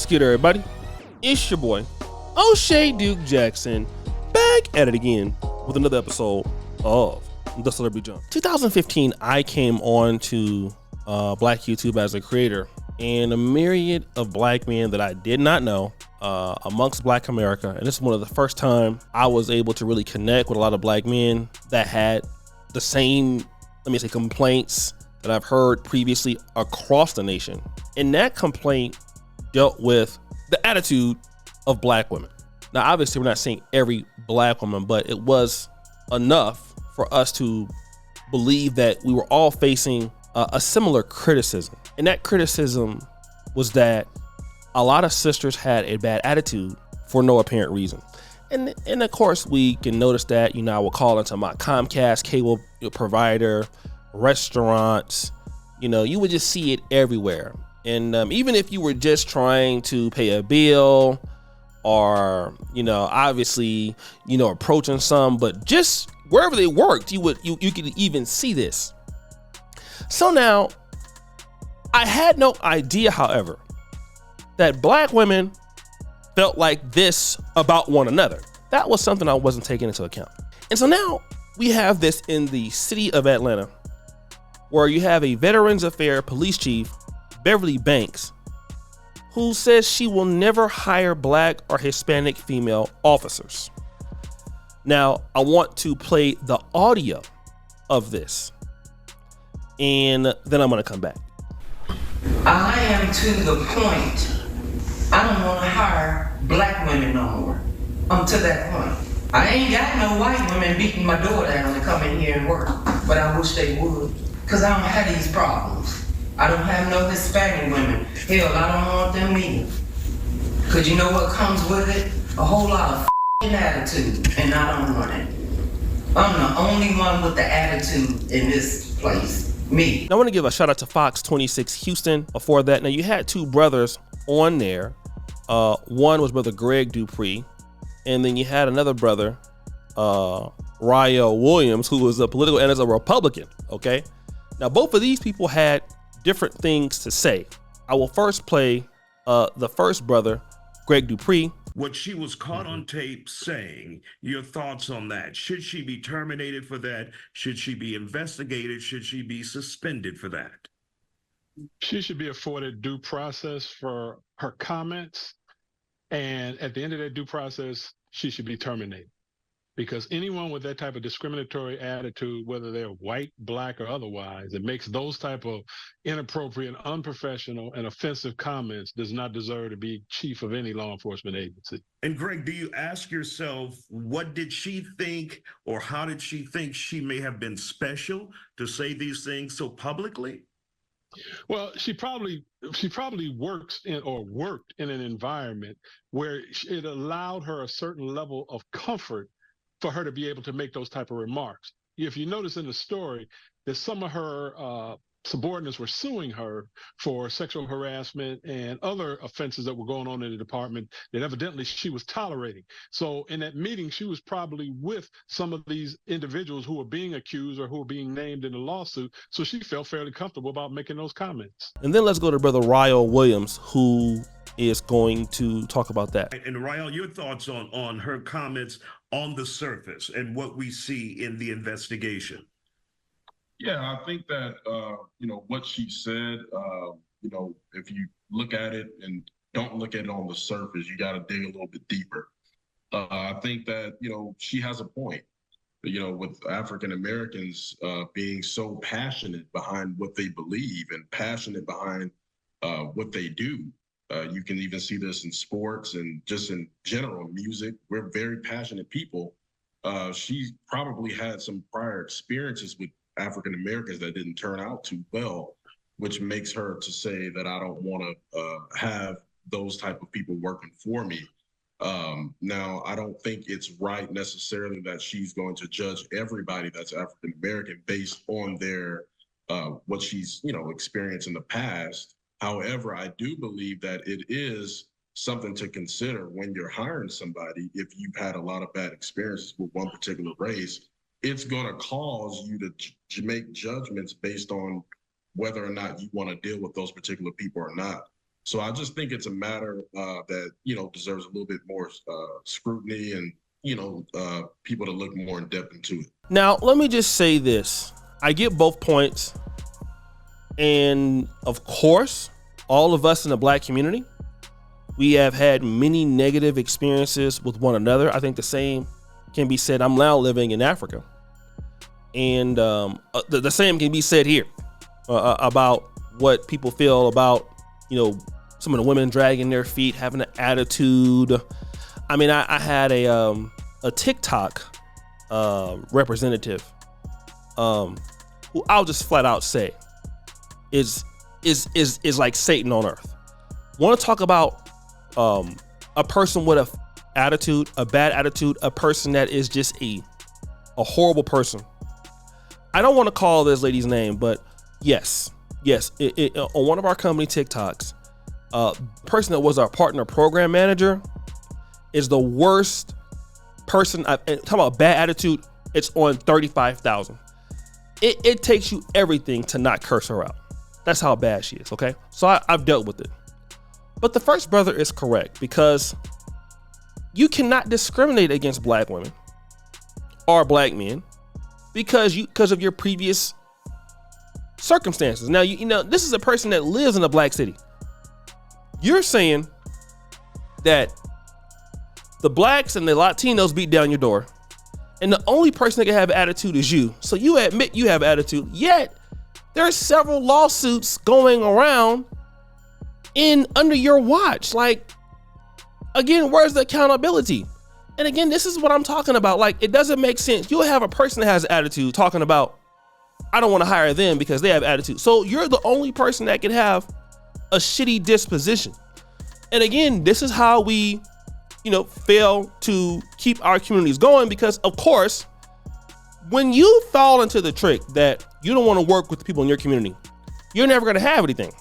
What's good, everybody? It's your boy, O'Shea Duke Jackson, back at it again with another episode of The Celebrity Jump. 2015, I came on to Black YouTube as a creator, and a myriad of black men that I did not know amongst Black America. And this is one of the first time I was able to really connect with a lot of black men that had the same, complaints that I've heard previously across the nation. And that complaint dealt with the attitude of black women. Now, obviously, we're not saying every black woman, but it was enough for us to believe that we were all facing a similar criticism. And that criticism was that a lot of sisters had a bad attitude for no apparent reason. And of course, we can notice that, I will call into my Comcast cable provider, restaurants, you would just see it everywhere. And even if you were just trying to pay a bill or, obviously, approaching some, but just wherever they worked, you could even see this. So now, I had no idea, however, that black women felt like this about one another. That was something I wasn't taking into account. And so now we have this in the city of Atlanta, where you have a Veterans Affairs police chief, Beverly Banks, who says she will never hire black or Hispanic female officers. Now, I want to play the audio of this, and then I'm going to come back. I am to the point, I don't want to hire black women no more. I'm to that point. I ain't got no white women beating my door down to come in here and work, but I wish they would, because I don't have these problems. I don't have no Hispanic women. Hell, I don't want them either. Because you know what comes with it? A whole lot of attitude, and I don't want it. I'm the only one with the attitude in this place. Me. I want to give a shout out to Fox 26 Houston before that. Now, you had two brothers on there. One was brother Greg Dupree, and then you had another brother, Rayo Williams, who was a political and as a Republican. Okay. Now, both of these people had different things to say. I will first play the first brother, Greg Dupree. What she was caught on tape saying, your thoughts on that? Should she be terminated for that? Should she be investigated? Should she be suspended for that? She should be afforded due process for her comments. And at the end of that due process, she should be terminated. Because anyone with that type of discriminatory attitude, whether they're white, black, or otherwise, it makes those type of inappropriate, unprofessional, and offensive comments does not deserve to be chief of any law enforcement agency. And Greg, do you ask yourself, what did she think, or how did she think she may have been special to say these things so publicly? Well, she probably worked in an environment where it allowed her a certain level of comfort for her to be able to make those type of remarks. If you notice in the story that some of her subordinates were suing her for sexual harassment and other offenses that were going on in the department that evidently she was tolerating. So in that meeting, she was probably with some of these individuals who were being accused or who were being named in the lawsuit. So she felt fairly comfortable about making those comments. And then let's go to brother Rayo Williams, who is going to talk about that. And Rayo, your thoughts on her comments on the surface and what we see in the investigation? Yeah, I think that, what she said, if you look at it and don't look at it on the surface, you got to dig a little bit deeper. I think that, she has a point, with African Americans being so passionate behind what they believe and passionate behind what they do. You can even see this in sports and just in general music. We're very passionate people. She probably had some prior experiences with African Americans that didn't turn out too well, which makes her to say that I don't want to have those type of people working for me. Now, I don't think it's right necessarily that she's going to judge everybody that's African American based on their what she's experienced in the past. However, I do believe that it is something to consider when you're hiring somebody. If you've had a lot of bad experiences with one particular race, it's going to cause you to make judgments based on whether or not you want to deal with those particular people or not. So I just think it's a matter that, deserves a little bit more scrutiny and, people to look more in depth into it. Now, let me just say this. I get both points. And of course, all of us in the Black community, we have had many negative experiences with one another. I think the same can be said. I'm now living in Africa. And the same can be said here about what people feel about, some of the women dragging their feet, having an attitude. I mean, I had a TikTok representative who I'll just flat out say is like Satan on earth. Want to talk about a person with a attitude, a bad attitude, a person that is just a horrible person. I don't want to call this lady's name, but yes, on one of our company TikToks, person that was our partner program manager is the worst person. Talking about bad attitude, it's on 35,000. It takes you everything to not curse her out. That's how bad she is. Okay, so I've dealt with it. But the first brother is correct, because you cannot discriminate against Black women or Black men because of your previous circumstances. Now, this is a person that lives in a Black city. You're saying that the Blacks and the Latinos beat down your door, and the only person that can have attitude is you. So you admit you have attitude, yet there are several lawsuits going around under your watch. Like, again, where's the accountability? And again, this is what I'm talking about. Like, it doesn't make sense. You'll have a person that has attitude talking about, I don't want to hire them because they have attitude. So you're the only person that can have a shitty disposition. And again, this is how we, fail to keep our communities going, because of course, when you fall into the trick that you don't want to work with the people in your community, you're never going to have anything.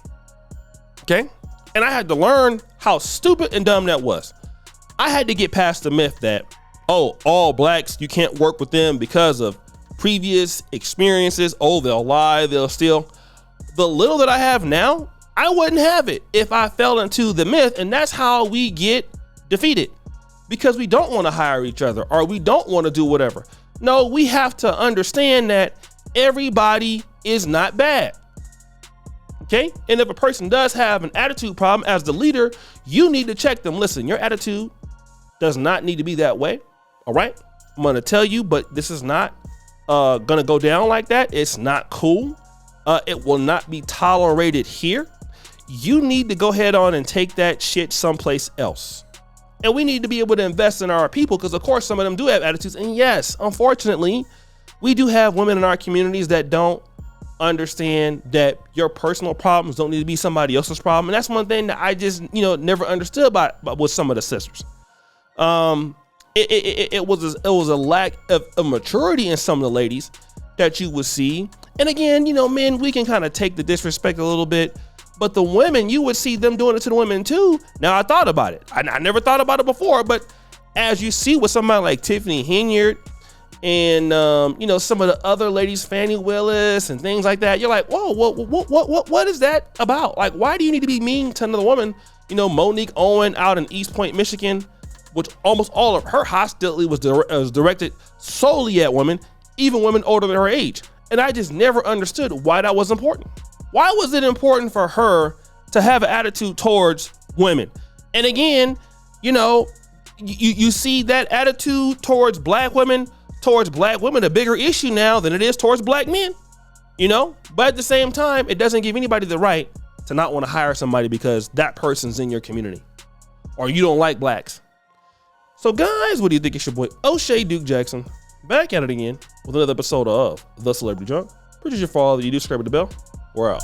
Okay. And I had to learn how stupid and dumb that was. I had to get past the myth that, all Blacks, you can't work with them because of previous experiences. They'll lie, they'll steal. The little that I have now, I wouldn't have it if I fell into the myth. And that's how we get defeated, because we don't want to hire each other, or we don't want to do whatever. No, we have to understand that everybody is not bad. Okay. And if a person does have an attitude problem, as the leader, you need to check them. Listen, your attitude does not need to be that way. All right. I'm going to tell you, but this is not going to go down like that. It's not cool. It will not be tolerated here. You need to go ahead on and take that shit someplace else. And we need to be able to invest in our people, because of course some of them do have attitudes. And yes, unfortunately, we do have women in our communities that don't understand that your personal problems don't need to be somebody else's problem. And that's one thing that I just, never understood about with some of the sisters. It was a lack of maturity in some of the ladies that you would see. And again, men, we can kind of take the disrespect a little bit, but the women, you would see them doing it to the women too. Now, I thought about it. I never thought about it before, but as you see with somebody like Tiffany Henyard and, some of the other ladies, Fannie Willis and things like that, you're like, whoa, what is that about? Like, why do you need to be mean to another woman? Monique Owen out in East Point, Michigan, which almost all of her hostility was directed solely at women, even women older than her age. And I just never understood why that was important. Why was it important for her to have an attitude towards women? And again, you see that attitude towards Black women, a bigger issue now than it is towards Black men, but at the same time, it doesn't give anybody the right to not want to hire somebody because that person's in your community or you don't like Blacks. So guys, what do you think? It's your boy O'Shea Duke Jackson back at it again with another episode of The Celebrity Junk. Appreciate you for all that you do. Subscribe to the bell. We're out.